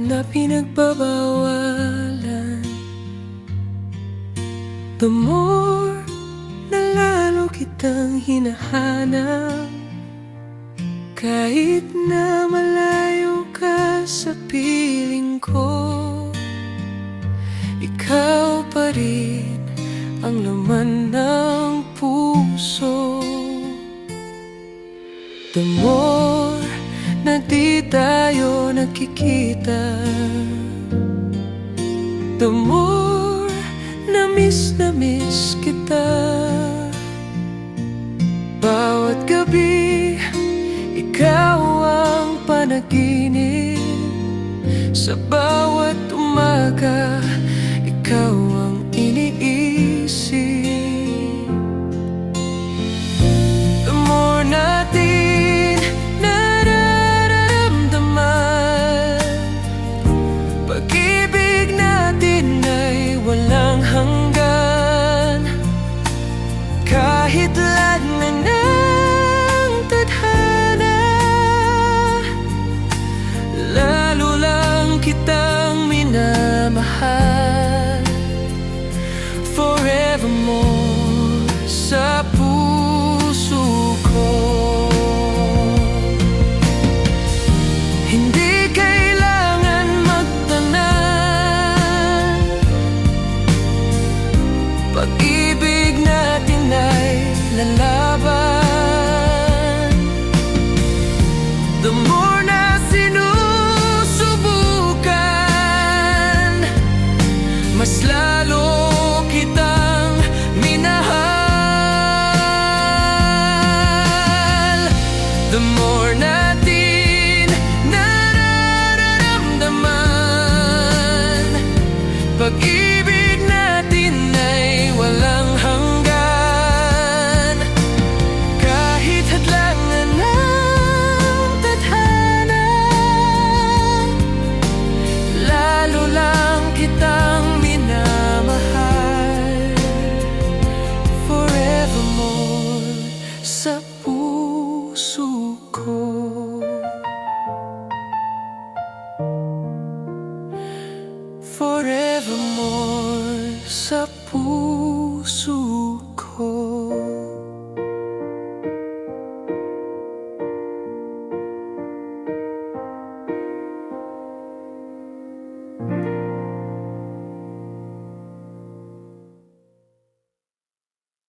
na pinagbabawalan, the more na lalo kitang hinahanap. Kahit na malayo ka sa piling ko, ikaw pa rin ang laman ng puso. The more na di tayo nakikita, the more na miss kita. Bawat gabi, ikaw ang panaginip. Sa bawat umaga, ikaw ang iniisip. The more natin nararamdaman, pag-ibig natin ay walang hanggan. Kahit langan ng tadhana, lalo lang kitang minamahal. Forevermore sa puso ko. Hindi kailangan magtanan, pag-ibig natin ay lalaban. The more na sinusubukan, mas lalo kitang minahal. The more natin nararamdaman, pag-ibig natin ay walang hanggan. Kahit hadlangan ng tadhana, lalo lang kitang minamahal. Forevermore sa puso ko. Forevermore sa puso